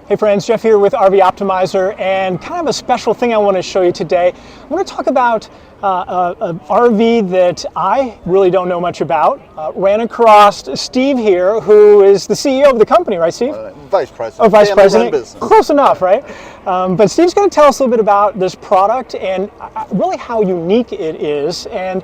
Hey friends, Jeff here with RV Optimizer, and kind of a special thing I want to show you today. I want to talk about an RV that I really don't know much about. Ran across Steve here, who is the CEO of the company, right, Steve? Vice President. Oh, Vice President. Business. Close enough, right? But Steve's going to tell us a little bit about this product and really how unique it is. And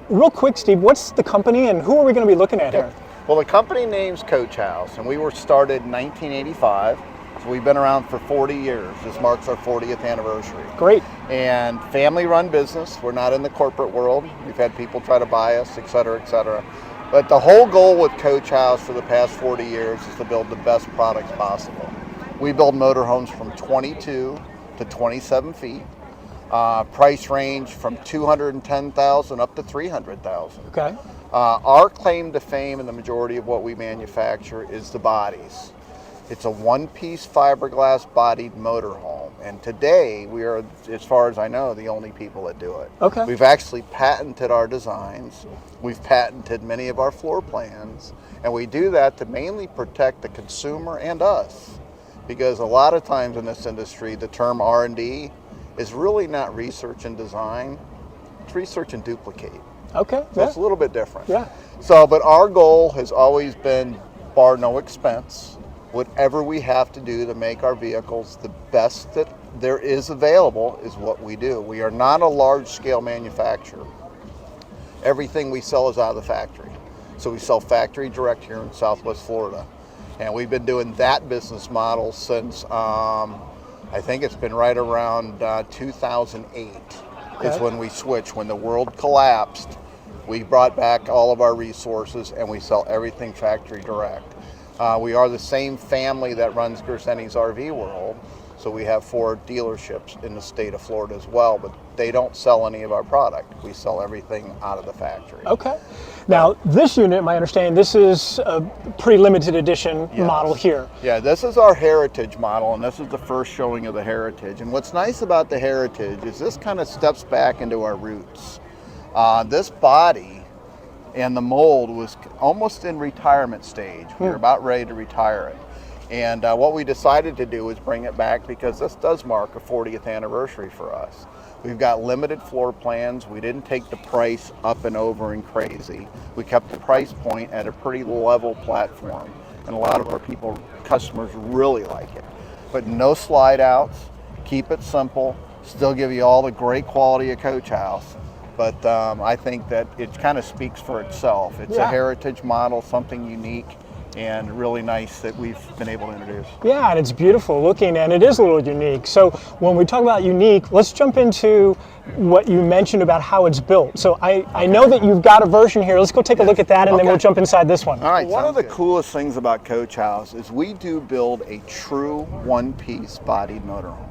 real quick, Steve, what's the company and who are we going to be looking at here? Well, the company name's Coach House, and we were started in 1985. So we've been around for 40 years. This marks our 40th anniversary. Great. And family-run business. We're not in the corporate world. We've had people try to buy us, et cetera, et cetera. But the whole goal with Coach House for the past 40 years is to build the best products possible. We build motorhomes from 22 to 27 feet. Price range from $210,000 up to $300,000. Okay. Our claim to fame and the majority of what we manufacture is the bodies. It's a one-piece fiberglass bodied motorhome, and today we are, as far as I know, the only people that do it. Okay. We've actually patented our designs. We've patented many of our floor plans, and we do that to mainly protect the consumer and us, because a lot of times in this industry, the term R&D is really not research and design. It's research and duplicate. Okay. So it's a little bit different. Yeah. So, but our goal has always been, bar no expense, whatever we have to do to make our vehicles the best that there is available is what we do. We are not a large-scale manufacturer. Everything we sell is out of the factory. So we sell factory direct here in Southwest Florida. And we've been doing that business model since, I think it's been right around 2008 is when we switched. When the world collapsed, we brought back all of our resources and we sell everything factory direct. We are the same family that runs Gerseni's RV World, so we have 4 dealerships in the state of Florida as well, but they don't sell any of our product. We sell everything out of the factory. Okay. Now, this unit, my understanding, this is a pretty limited edition model here. Yeah, this is our Heritage model, and this is the first showing of the Heritage. And what's nice about the Heritage is this kind of steps back into our roots. This body and the mold was almost in retirement stage. We were about ready to retire it. And what we decided to do is bring it back because this does mark a 40th anniversary for us. We've got limited floor plans. We didn't take the price up and over and crazy. We kept the price point at a pretty level platform. And a lot of our customers really like it. But no slide outs, keep it simple, still give you all the great quality of Coach House. But I think that it kind of speaks for itself. It's a heritage model, something unique, and really nice that we've been able to introduce. Yeah, and it's beautiful looking, and it is a little unique. So when we talk about unique, let's jump into what you mentioned about how it's built. So I know that you've got a version here. Let's go take a look at that, and then we'll jump inside this one. All right. One of the coolest things about Coach House is we do build a true one-piece bodied motorhome.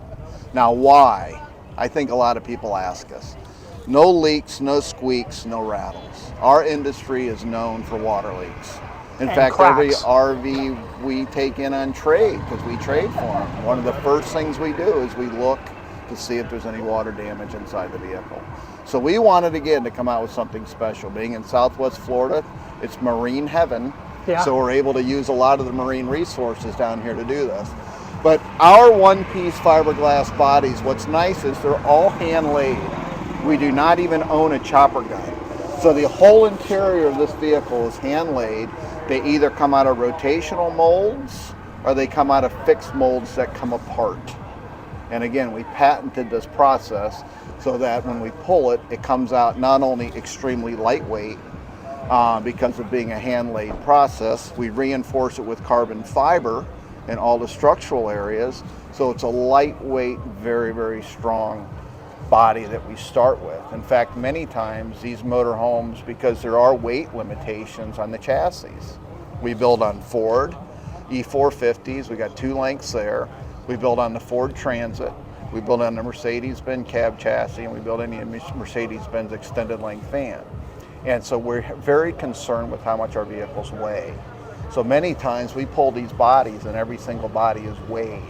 Now, why? I think a lot of people ask us. No leaks, no squeaks, no rattles. Our industry is known for water leaks. In fact, every RV we take in on trade, because we trade for them, one of the first things we do is we look to see if there's any water damage inside the vehicle. So we wanted again to come out with something special. Being in Southwest Florida, it's marine heaven, so we're able to use a lot of the marine resources down here to do this. But our one-piece fiberglass bodies, what's nice is they're all hand-laid. We do not even own a chopper gun. So the whole interior of this vehicle is hand-laid. They either come out of rotational molds or they come out of fixed molds that come apart. And again, we patented this process so that when we pull it, it comes out not only extremely lightweight because of being a hand-laid process, we reinforce it with carbon fiber in all the structural areas. So it's a lightweight, very, very strong body that we start with. In fact, many times these motorhomes, because there are weight limitations on the chassis, we build on Ford E450s. We got 2 lengths there. We build on the Ford Transit. We build on the Mercedes-Benz cab chassis, and we build any Mercedes-Benz extended length van. And so we're very concerned with how much our vehicles weigh. So many times we pull these bodies and every single body is weighed.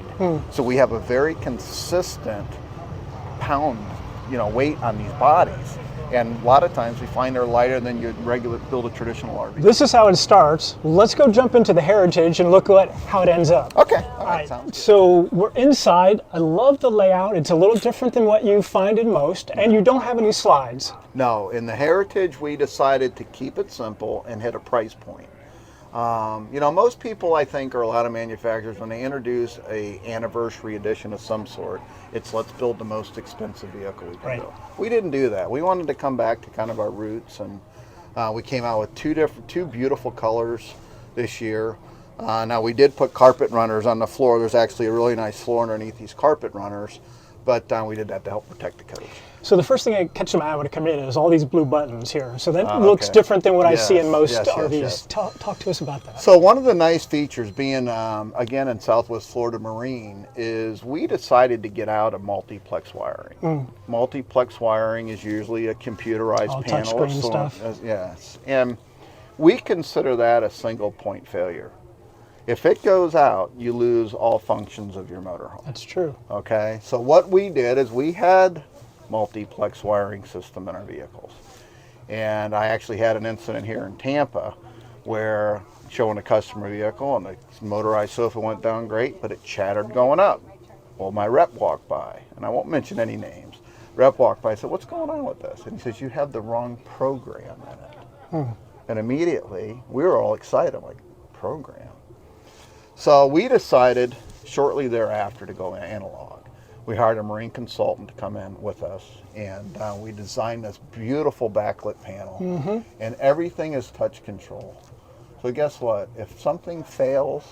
So we have a very consistent pound weight on these bodies. And a lot of times we find they're lighter than you'd build a traditional RV. This is how it starts. Let's go jump into the Heritage and look at how it ends up. Okay, all right, sounds good. So we're inside. I love the layout. It's a little different than what you find in most, and you don't have any slides. No, in the Heritage we decided to keep it simple and hit a price point. You know, most people, I think, or a lot of manufacturers, when they introduce a anniversary edition of some sort, it's let's build the most expensive vehicle we can build. We didn't do that. We wanted to come back to kind of our roots, and we came out with two beautiful colors this year. Now we did put carpet runners on the floor. There's actually a really nice floor underneath these carpet runners, but we did that to help protect the coach. So the first thing that catches my eye when I come in is all these blue buttons here. So that looks different than what I see in most RVs. Talk to us about that. So one of the nice features being, again, in Southwest Florida Marine is we decided to get out of multiplex wiring. Multiplex wiring is usually a computerized all panel. Touchscreen stuff. Yes. And we consider that a single point failure. If it goes out, you lose all functions of your motorhome. That's true. Okay, so what we did is we had multiplex wiring system in our vehicles. And I actually had an incident here in Tampa where showing a customer vehicle and the motorized sofa went down great, but it chattered going up. Well, my rep walked by, and I won't mention any names. Rep walked by and said, "What's going on with this?" And he says, "You have the wrong program in it." And immediately we were all excited. I'm like, program? So we decided shortly thereafter to go analog. We hired a marine consultant to come in with us, and we designed this beautiful backlit panel, and everything is touch control. So guess what? If something fails,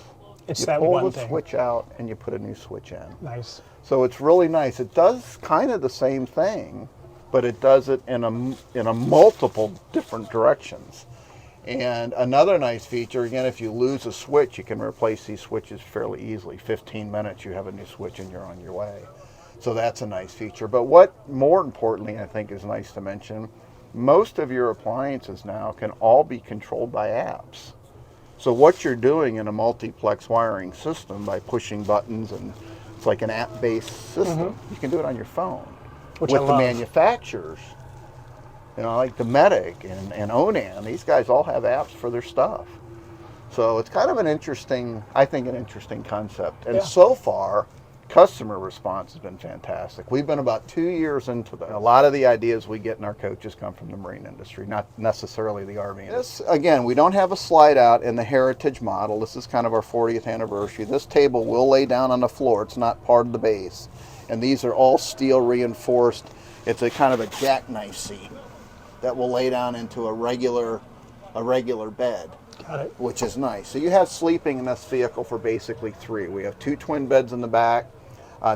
it's you that pull one the thing. switch out and you put a new switch in. Nice. So it's really nice. It does kind of the same thing, but it does it in a multiple different directions. And another nice feature, again, if you lose a switch, you can replace these switches fairly easily. 15 minutes, you have a new switch and you're on your way. So that's a nice feature. But what more importantly I think is nice to mention, most of your appliances now can all be controlled by apps. So what you're doing in a multiplex wiring system by pushing buttons, and it's like an app-based system, you can do it on your phone. Which with I the love. manufacturers, you know, like the Medic and Onan, these guys all have apps for their stuff. So it's kind of an interesting, I think, an interesting concept. And so far, customer response has been fantastic. We've been about 2 years into that. A lot of the ideas we get in our coaches come from the marine industry, not necessarily the RV industry. This, again, we don't have a slide out in the Heritage model. This is kind of our 40th anniversary. This table will lay down on the floor. It's not part of the base. And these are all steel reinforced. It's a kind of a jackknife seat that will lay down into a regular bed. Got it. Which is nice. So you have sleeping in this vehicle for basically 3. We have 2 twin beds in the back.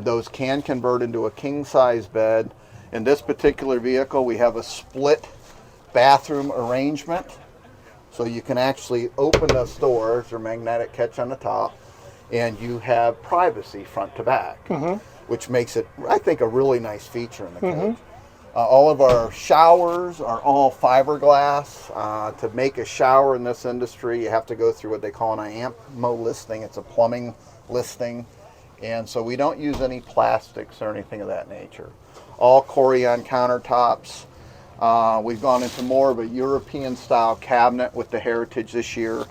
Those can convert into a king size bed. In this particular vehicle, we have a split bathroom arrangement. So you can actually open those doors, or magnetic catch on the top, and you have privacy front to back, which makes it, I think, a really nice feature in the coach. All of our showers are all fiberglass. To make a shower in this industry, you have to go through what they call an IAMO listing. It's a plumbing listing. And so we don't use any plastics or anything of that nature. All Corian countertops. We've gone into more of a European style cabinet with the Heritage this year.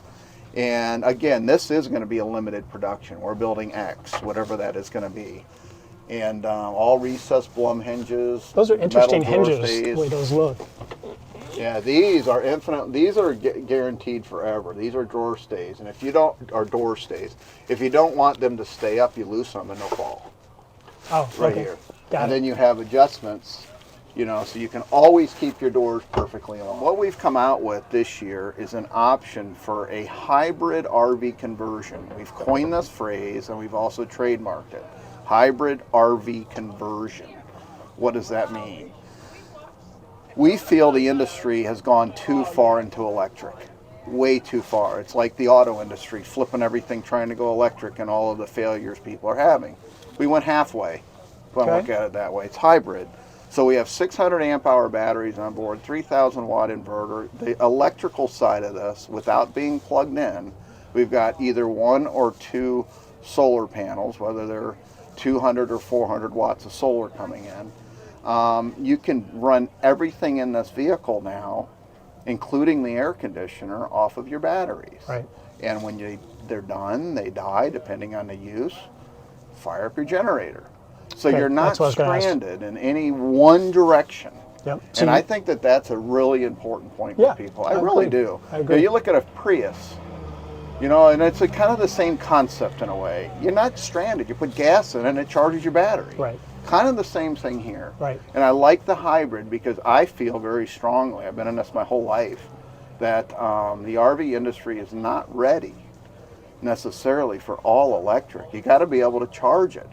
And again, this is going to be a limited production. We're building X, whatever that is going to be. And all recessed Blum hinges. Those are interesting metal door hinges, stays. the way those look. Yeah, these are infinite. These are guaranteed forever. These are drawer stays, and if you don't, or door stays, if you don't want them to stay up, you lose them and they'll fall. Oh, Right okay. here. Got And it. then you have adjustments, you know, so you can always keep your doors perfectly on. What we've come out with this year is an option for a hybrid RV conversion. We've coined this phrase, and we've also trademarked it. Hybrid RV conversion. What does that mean? We feel the industry has gone too far into electric, way too far. It's like the auto industry, flipping everything, trying to go electric, and all of the failures people are having. We went halfway, if I look at it that way. It's hybrid. So we have 600 amp hour batteries on board, 3,000 watt inverter. The electrical side of this, without being plugged in, we've got either 1 or 2 solar panels, whether they're 200 or 400 watts of solar coming in. You can run everything in this vehicle now, including the air conditioner, off of your batteries. Right. And when they're done, they die, depending on the use, fire up your generator. So Okay, you're not that's what I was gonna ask. stranded in any one direction. Yep. And I think that that's a really important point Yeah, for people. I I really agree. do. I agree. You look at a Prius, and it's kind of the same concept in a way. You're not stranded. You put gas in it and it charges your battery. Right. Kind of the same thing here. Right. And I like the hybrid because I feel very strongly, I've been in this my whole life, that the RV industry is not ready necessarily for all electric. You got to be able to charge it.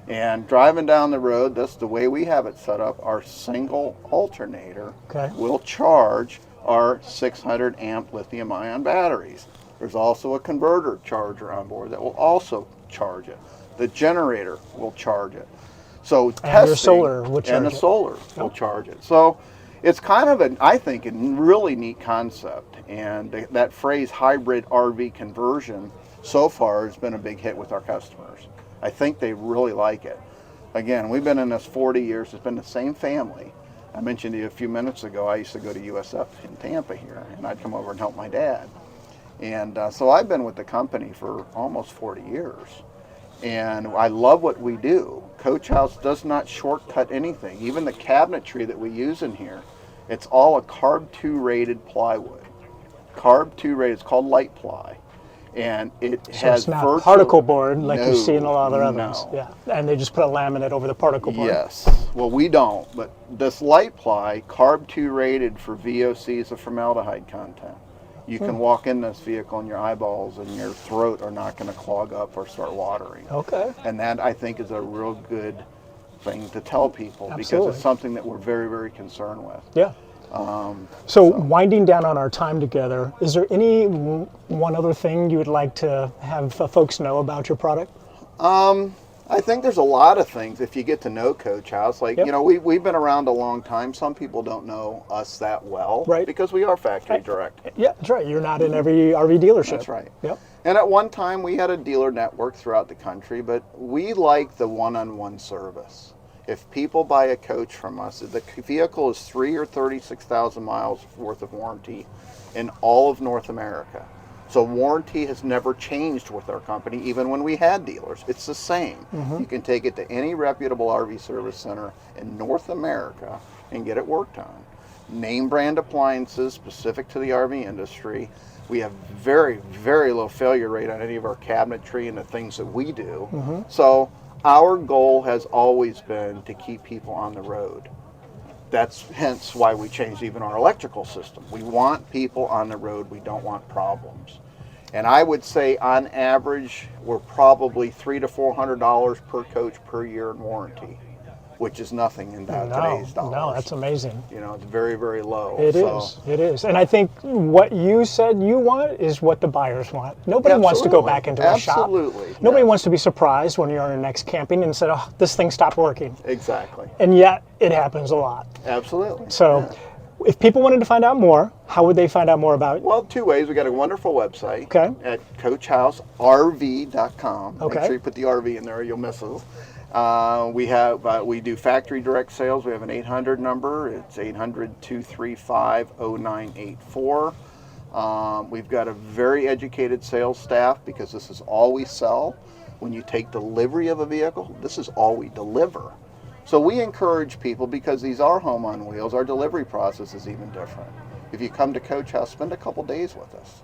And driving down the road, that's the way we have it set up. Our single alternator will charge our 600 amp lithium ion batteries. There's also a converter charger on board that will also charge it. The generator will charge it. So And your solar will charge and the it. solar will charge it. So it's kind of I think, a really neat concept. And that phrase hybrid RV conversion so far has been a big hit with our customers. I think they really like it. Again, we've been in this 40 years. It's been the same family. I mentioned to you a few minutes ago, I used to go to USF in Tampa here, and I'd come over and help my dad. And so I've been with the company for almost 40 years. And I love what we do. Coach House does not shortcut anything. Even the cabinetry that we use in here, it's all a carb 2 rated plywood. Carb 2 rated, it's called light ply. And it has it's not particle board like you see in a lot of other no. others. Yeah, and they just put a laminate over the particle board. Yes. Well, we don't, but this light ply, carb 2 rated for VOCs of formaldehyde content. You can walk in this vehicle and your eyeballs and your throat are not going to clog up or start watering. Okay. And that, I think, is a real good thing to tell people because Absolutely. it's something that we're very, very concerned with. Yeah. So winding down on our time together, is there any one other thing you would like to have folks know about your product? I think there's a lot of things if you get to know Coach House. Like, we've been around a long time. Some people don't know us that well. Right. Because we are factory direct. Yeah, that's right. You're not in every RV dealership. That's right. Yep. And at one time we had a dealer network throughout the country, but we like the one-on-one service. If people buy a coach from us, the vehicle is 3 or 36,000 miles worth of warranty in all of North America. So warranty has never changed with our company, even when we had dealers. It's the same. You can take it to any reputable RV service center in North America and get it worked on. Name brand appliances specific to the RV industry. We have very, very low failure rate on any of our cabinetry and the things that we do. So our goal has always been to keep people on the road. That's hence why we changed even our electrical system. We want people on the road. We don't want problems. And I would say on average, we're probably $300 to $400 per coach per year in warranty, which is nothing in today's dollars. No, that's amazing. It's very, very low. It is. And I think what you said you want is what the buyers want. Nobody wants to go back into a shop. Absolutely. Nobody wants to be surprised when you're on your next camping and said, oh, this thing stopped working. Exactly. And yet it happens a lot. Absolutely. So if people wanted to find out more, how would they find out more about you? Well, two ways. We got a wonderful website at coachhouserv.com. Make sure you put the RV in there or you'll miss us. We do factory direct sales. We have an 800 number. It's 800-235-0984. We've got a very educated sales staff because this is all we sell. When you take delivery of a vehicle, this is all we deliver. So we encourage people, because these are home on wheels, our delivery process is even different. If you come to Coach House, spend a couple days with us.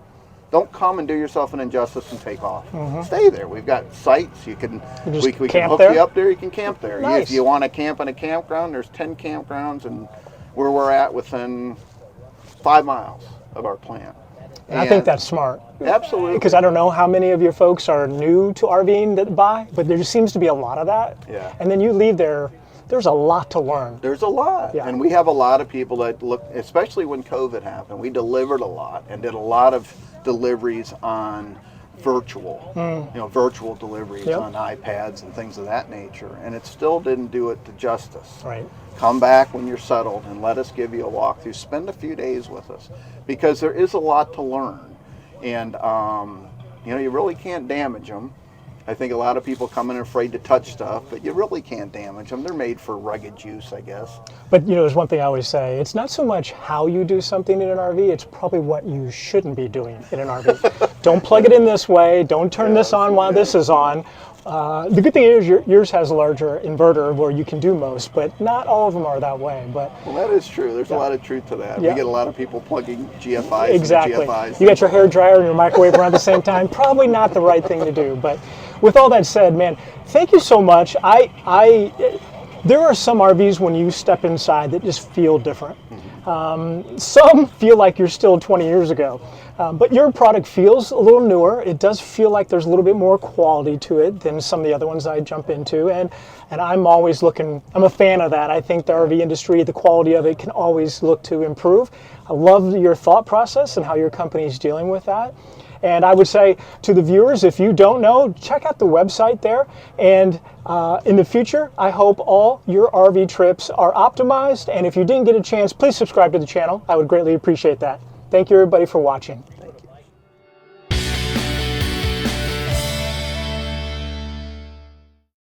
Don't come and do yourself an injustice and take off. Stay there. We've got sites. We can hook you up there. You can camp there. Nice. If you want to camp in a campground, there's 10 campgrounds, and where we're at within 5 miles of our plant. And I think that's smart. Absolutely. Because I don't know how many of your folks are new to RVing that buy, but there just seems to be a lot of that. Yeah. And then you leave there, there's a lot to learn. There's a lot. Yeah. And we have a lot of people that look, especially when COVID happened, we delivered a lot and did a lot of deliveries on virtual, virtual deliveries on iPads and things of that nature. And it still didn't do it to justice. Right. Come back when you're settled and let us give you a walkthrough. Spend a few days with us because there is a lot to learn. And, you really can't damage them. I think a lot of people come in afraid to touch stuff, but you really can't damage them. They're made for rugged use, I guess. But you know, there's one thing I always say, it's not so much how you do something in an RV, it's probably what you shouldn't be doing in an RV. Don't plug it in this way, don't turn this on while this is on. The good thing is yours has a larger inverter where you can do most, but not all of them are that way. But well, that is true. There's a lot of truth to that. Yeah. We get a lot of people plugging GFIs exactly. and GFIs. You got your hair dryer and your microwave around the same time. Probably not the right thing to do. But with all that said, man, thank you so much. There are some RVs when you step inside that just feel different. Some feel like you're still 20 years ago, but your product feels a little newer. It does feel like there's a little bit more quality to it than some of the other ones I jump into, and I'm always looking, I'm a fan of that. I think the RV industry, the quality of it can always look to improve. I love your thought process and how your company is dealing with that. And I would say to the viewers, if you don't know, check out the website there. And in the future, I hope all your RV trips are optimized. And if you didn't get a chance, please subscribe to the channel. I would greatly appreciate that. Thank you, everybody, for watching.